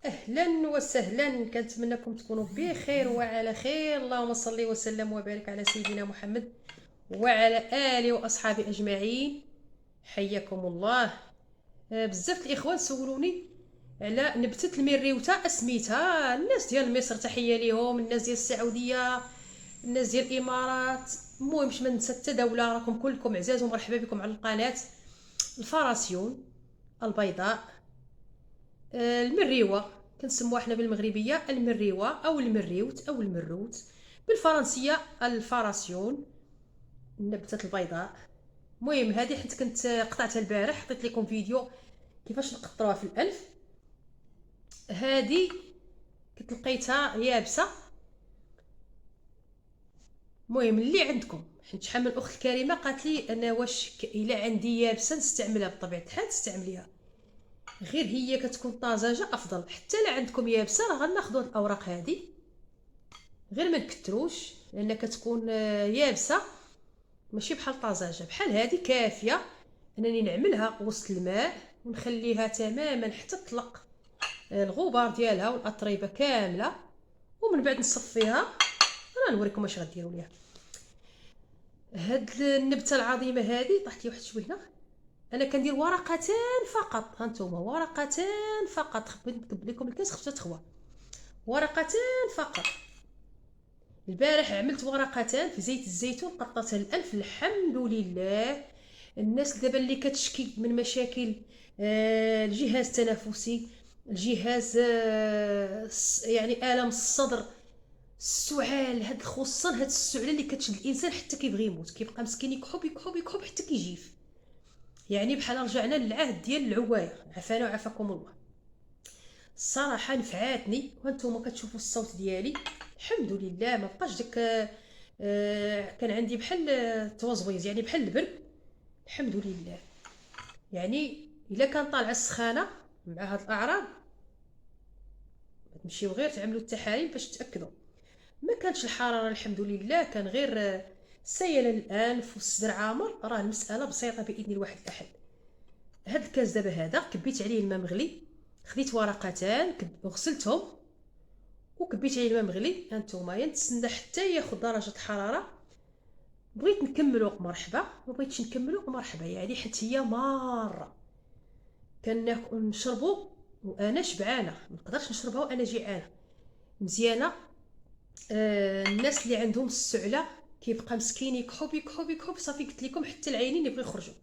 اهلا وسهلا، كنتمنىكم تكونوا بخير وعلى خير. اللهم صل وسلم وبارك على سيدنا محمد وعلى اله واصحابه اجمعين. حياكم الله. بزاف الاخوان سولوني على نبتة المريوطه سميتها. الناس ديال مصر تحيه ليهم، الناس ديال السعوديه، الناس ديال الامارات، المهم ما ننسى حتى دوله. راكم كلكم عزاز ومرحبا بكم على القناه. الفراسيون البيضاء، المريوه كنسموها حنا بالمغربيه المريوه او المريوت او المروت، بالفرنسيه الفراسيون، النبته البيضاء. المهم هذه حيت كنت قطعتها البارح، حطيت لكم فيديو كيفاش نقطروها في الانف. هذه كنت لقيتها يابسه. المهم اللي عندكم، حيت شحال من اخت الكريمه قالت لي انا واش الا عندي يابسه نستعملها، بطبيعه الحال تستعمليها، غير هي كتكون طازجه افضل. حتى لا عندكم يابسه راه غناخذوا الاوراق هذه، غير ما نكتروش لان كتكون يابسه ماشي بحال طازجه. بحال هذه كافيه انني نعملها وسط الماء ونخليها تماما حتى تطلق الغبار ديالها والاتربه كامله، ومن بعد نصفيها. انا نوريكم اش غديروا ليها. هاد النبته العظيمه هذه طاحت لي واحد شويه. انا كندير ورقتان فقط، هانتوما ورقتان فقط. خبيت نكب لكم الكاس خفت تخوى. ورقتان فقط. البارح عملت ورقتان في زيت الزيتون، قطعتها الألف. الحمد لله. الناس دابا اللي كتشكي من مشاكل الجهاز التنفسي، الجهاز يعني الم الصدر، السعال، هاد خصوصا هاد السعله اللي كتشد الانسان حتى كيبغي يموت، كيبقى مسكين يكحب يكحب يكحب حتى كيجيف. يعني بحال رجعنا للعهد ديال العوايه، عافانا وعافاكم الله. الصراحه نفعاتني، وانتم كتشوفوا الصوت ديالي الحمد لله. ما بقاش داك كان عندي بحال التوزويز، يعني بحال البرد. الحمد لله. يعني الا كان طالعه السخانه مع هاد الاعراض، تمشيو غير تعملوا التحاليل باش تاكدوا. ما كانتش الحراره الحمد لله، كان غير سيل الانف والصدر عامر. راه المساله بسيطه باذن الواحد الاحد. هاد الكاس دابا هذا كبيت عليه الماء مغلي، خديت ورقتان غسلتهم وكبيت عليه الماء مغلي. هانتوما نتسنى حتى ياخذ درجه حراره. بغيت نكملو مرحبا، ما بغيتش نكملو مرحبا، يعني حيت هي ماره. كناكل نشربو وانا شبعانه، ما نقدرش نشربها وانا جيعانه. مزيانه. الناس اللي عندهم السعله كيبقى مسكين يكحب يكحب يكحب، صافي قلت لكم حتى العينين يبغيو يخرجوا.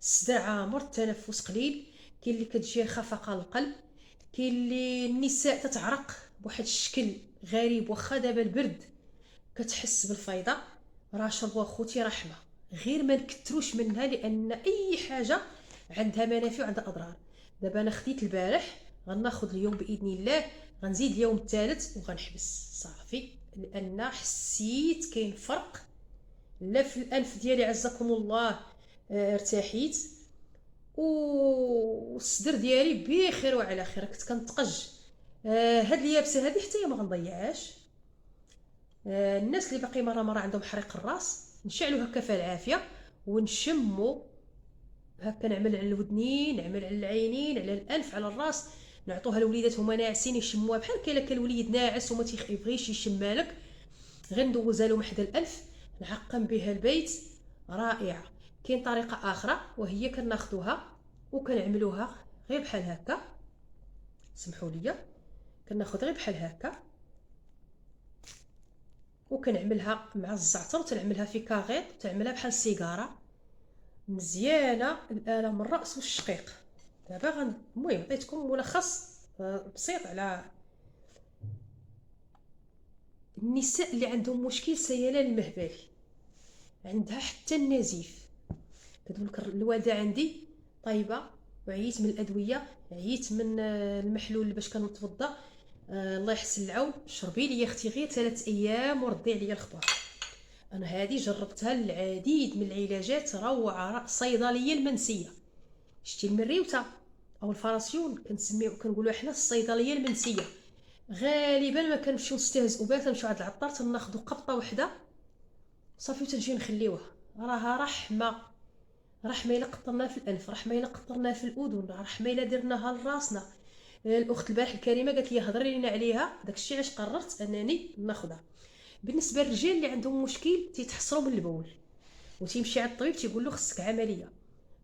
الصداع عامر، التنفس قليل، كاين اللي كتجي خفقه القلب، كاين اللي النساء تتعرق بواحد الشكل غريب. واخا دابا البرد كتحس بالفيضه. راه شربوا خوتي رحمه، غير ما نكتروش منها لان اي حاجه عندها منافع وعندها اضرار. دابا انا خديت البارح، غناخذ اليوم باذن الله، غنزيد اليوم الثالث وغنحبس صافي. لان حسيت كاين فرق، لا في الانف ديالي عزكم الله ارتاحيت، والصدر ديالي بخير وعلى خير. كنت كنتقج. هاد اليابسه هذه حتى هي ما غنضيعهاش. الناس اللي باقي مره عندهم حريق الراس نشعلوا هكا في العافيه ونشموا هكا، نعمل على الودنين، نعمل على العينين، على الانف، على الراس. نعطوها لوليدات هما ناعسين يشموها، بحال كاين الوليد ناعس وما تيبغيش يشمها لك، غير ندوزها لهم حدا الانف نعقم بها البيت. رائعه. كاين طريقه اخرى وهي كناخذوها وكنعملوها غير بحال هكا. سمحوا لي، كناخذ غير بحال هكا وكنعملها مع الزعتر، وتنعملها في كاغيط، وتنعملها بحال السيجاره مزيانه. الالم الراس والشقيق. دابا المهم عطيتكم ملخص بسيط على النساء اللي عندهم مشكل سيلان المهبلي، عندها حتى النزيف. كتقول لك الوالده عندي طيبه وعييت من الادويه، عييت من المحلول اللي باش كنتوضا. الله يحسن العون، شربي لي يا اختي غير 3 ايام وردي عليا الخبر. انا هذه جربتها العديد من العلاجات روعه، صيدليه المنسيه. شتي المريوته او الفراسيون كنسميو كنقولوا حنا الصيدليه المنسيه. غالبا ما كنمشيو نستهزئوا بها، تنمشيو عند العطار تناخذوا قبطه وحده صافي وتنجي نخليوها. راها رحمه. رحمه الا قطرناها في الانف، رحمه الا قطرناها في الاذن، رحمه الا درناها لراسنا. الاخت البارح الكريمه قالت لي هضري لينا عليها، داكشي علاش قررت انني ناخذها. بالنسبه للرجال اللي عندهم مشكل تيتحصروا من البول وتيمشي عند الطبيب تيقول له خصك عمليه،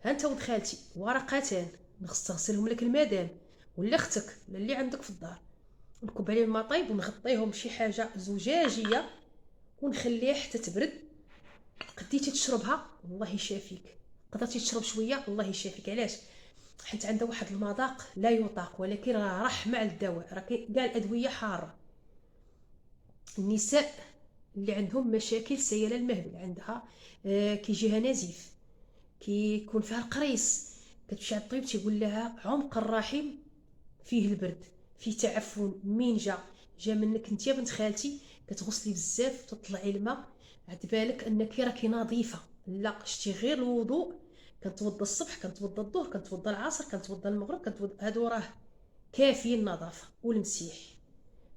ها انت ولد خالتي ورقتان خص تغسلهم لك المدام ولا اختك ولا اللي عندك في الدار، نكب عليهم الماء طايب ونغطيهم بشي حاجه زجاجيه ونخليها حتى تبرد. قديتي تشربها الله يشافيك، قدرتي تشرب شويه الله يشافيك. علاش؟ حيت عندها واحد المذاق لا يطاق، ولكن راه رحمه على الدواء، راه كاع الادويه حاره. النساء اللي عندهم مشاكل سيالة المهبل، عندها كيجيها نزيف، كيكون فيها القريص، كتمشي عند الطبيب تيقول لها عمق الرحم فيه البرد، فيه تعفن، مين جا منك انت يا بنت خالتي كتغسلي بزاف وتطلعي الماء، عاد بالك انك راكي نظيفه. لا، شتي غير الوضوء، كنتوضا الصبح، كنتوضا الظهر، كنتوضا العصر، كنتوضا المغرب، كنتوضا، هادو راه كافيين النظافه والمسيح،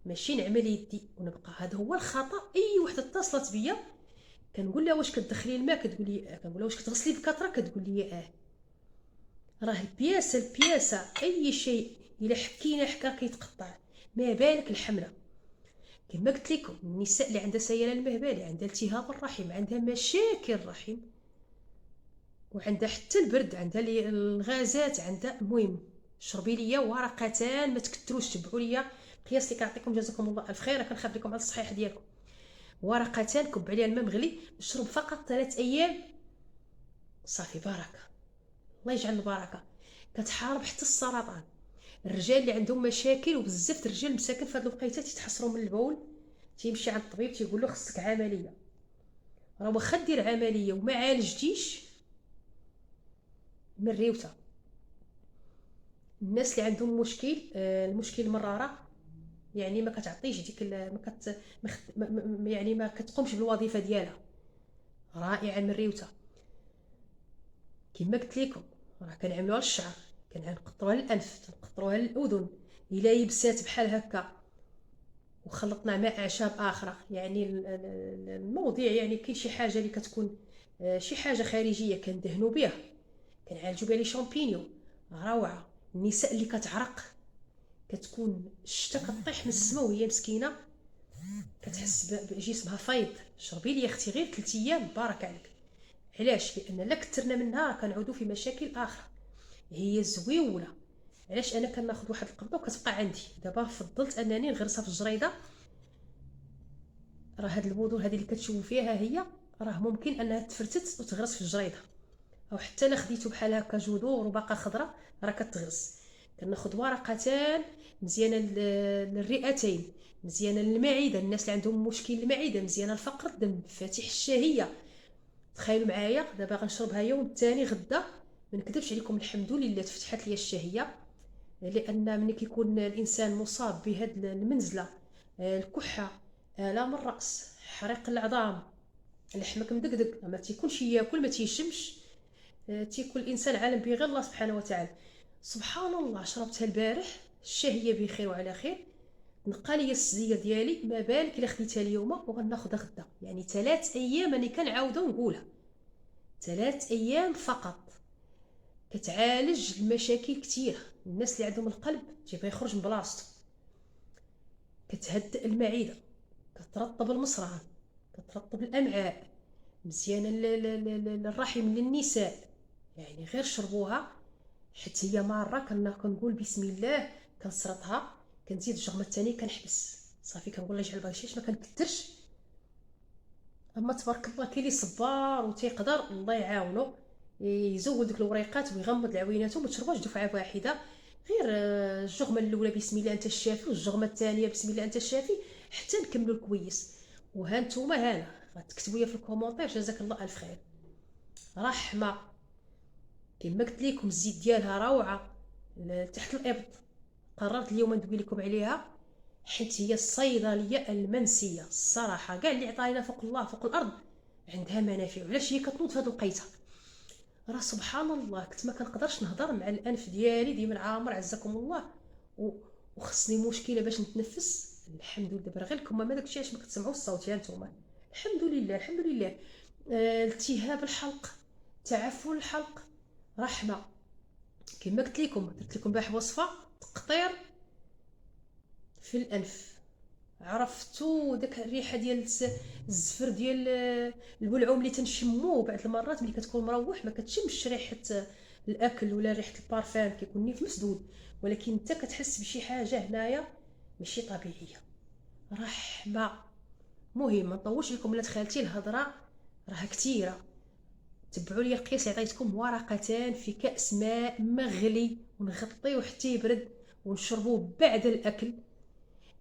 ماشي نعمل يدي ونبقى. هذا هو الخطا. اي وحده اتصلت بيا كنقول لها واش كتدخلي الماء كتقول لي اه، كنقول لها واش كتغسلي بكثره كتقول لي اه. راه البياسه اي شيء الا حكينا حكا كيتقطع، ما بالك الحمله. كما قلت لكم النساء اللي عندها سياله المهبلي، عندها التهاب الرحم، عندها مشاكل الرحم، وعندها حتى البرد، عندها الغازات، عندها. المهم شربي ليا ورقتان، ما تكثروش، تبعوا ليا القياس اللي كنعطيكم جزاكم الله الف خير، كنخاف لكم على الصحيح ديالكم. ورقتان كب عليها الماء مغلي، نشرب فقط 3 ايام صافي بركه، الله يجعل البركه. كتحارب حتى السرطان. الرجال اللي عندهم مشاكل، وبزاف الرجال مساكن في هاد الوقيته تيتحسروا من البول، تيمشي عند الطبيب تيقول له خصك عمليه. راه واخا دير عمليه وما عالجتيش من ريوته. الناس اللي عندهم مشكل المشكل المراره، يعني ما كتعطيش ديك ما كت يعني ما كتقومش بالوظيفه ديالها، رائعه من ريوته. كما قلت لكم راه كنعملوها للشعر، كنقطروها للانف، كنقطروها للاذن، الا يبسات بحال هكا وخلطنا مع اعشاب اخرى، يعني الموضوع يعني كاين شي حاجه اللي كتكون شي حاجه خارجيه كندهنوا بها، كنعالجوا بها لي شامبينيون روعه. النساء اللي كتعرق، كتكون الشتا كطيح من السما وهي مسكينه كتحس بجسمها فايض، شربي لي اختي غير 3 ايام بارك عليك. علاش؟ لان لا كثرنا منها راه كنعودوا في مشاكل اخرى. هي زويونه. علاش انا كناخذ واحد القبضه وكتبقى عندي؟ دابا فضلت انني نغرسها في الجريده. راه هاد البذور هذه اللي كتشوفوا فيها هي راه ممكن انها تفرتت وتغرس في الجريده، او حتى الا خديتو بحال هكا جذور وباقا خضراء راه كتغرس. كناخذ ورقتان مزيانه للرئتين، مزيانه للمعده، الناس اللي عندهم مشكل المعده، مزيانه لفقر الدم، فاتح الشهيه. تخيلوا معايا دابا غنشربها يوم الثاني غدا، ما نكذبش عليكم الحمد لله تفتحت لي الشهيه. لان ملي كيكون الانسان مصاب بهاد المنزله، الكحه، الام الراس، حريق العظام، لحمك مدقدق، ما تيكونش ياكل، ما تيشمش، تيكون الانسان عالم به غير الله سبحانه وتعالى. سبحان الله شربتها البارح الشهيه بخير وعلى خير، نقى لي السزيه ديالي، ما بالك الا خديتها اليوم وغناخذها غدا. يعني 3 ايام راني كنعاودو نقولها، 3 ايام فقط كتعالج المشاكل كثيره. الناس اللي عندهم القلب تيبغي يخرج من بلاصتو، كتهدئ المعده، كترطب المصران، كترطب الامعاء، مزيانه للرحم للنساء. يعني غير شربوها، حيت هي ماره كنقول بسم الله، كنسرطها، كنزيد الجرمه الثاني كنحبس صافي، كنقول الله يجعل بغيشيش ما كنكثرش. اما تبارك الله كاين اللي صبار وتيقدر الله يعاونو يزود ديك الوريقات ويغمض العوينات وما تشربوش دفعه واحده. غير الجغمه الاولى بسم الله انت الشافي، والجغمه الثانيه بسم الله انت الشافي، حتى نكملوا الكويس. وها نتوما هنا غتكتبوا لي في الكومونتير جزاك الله الف خير. رحمه كما قلت لكم الزيت ديالها روعه تحت الابط. قررت اليوم ندوي لكم عليها حيت هي الصيدليه المنسيه الصراحه. كاع اللي عطاينا فوق الله فوق الارض عندها منافع. علاش هي كتنوض في هذه الوقيته؟ راه سبحان الله كنت ما كنقدرش نهضر مع الانف ديالي ديما العامر عزكم الله، وخصني مشكله باش نتنفس. الحمد لله دابا غير لكم ما داكشي علاش ما كتسمعوا الصوت يا نتوما. الحمد لله الحمد لله. التهاب الحلق، تعفن الحلق، رحمه. كما قلت لكم درت لكم بها وصفه تقطير في الانف. عرفتو داك الريحه ديال الزفر ديال البلعوم اللي تنشموه بعض المرات ملي كتكون مروح ما كتشمش ريحه الاكل ولا ريحه البارفان، كيكون نيف مسدود، ولكن انت كتحس بشي حاجه هنايا ماشي طبيعيه. رحمه. مهم ما نطولش لكم ولاد خالتي، الهضره راه كثيره. تبعوا لي القياس اللي عطيتكم، ورقتان في كاس ماء مغلي، ونغطيوه حتى يبرد ونشربوه بعد الاكل.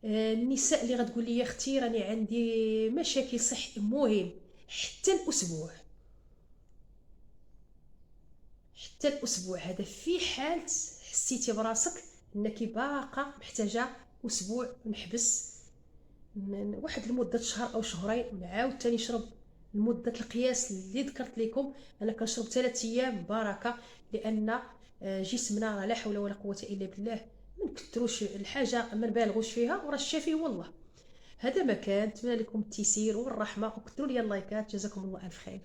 النساء اللي غتقول لي اختي راني عندي مشاكل صحيه، مهم حتى الاسبوع، حتى الاسبوع هذا في حال حسيتي براسك انك باقا محتاجه اسبوع نحبس، واحد لمده شهر او شهرين، ونعاود تاني نشرب لمده القياس اللي ذكرت لكم. انا كنشرب 3 ايام بركه، لان جسمنا راه لا حول ولا قوه الا بالله، ما نكثروش الحاجه ما نبالغوش فيها، وراه الشافي هو الله. هذا ما كان، نتمنى لكم التيسير والرحمه، وكثروا لي اللايكات، جزاكم الله الف خير.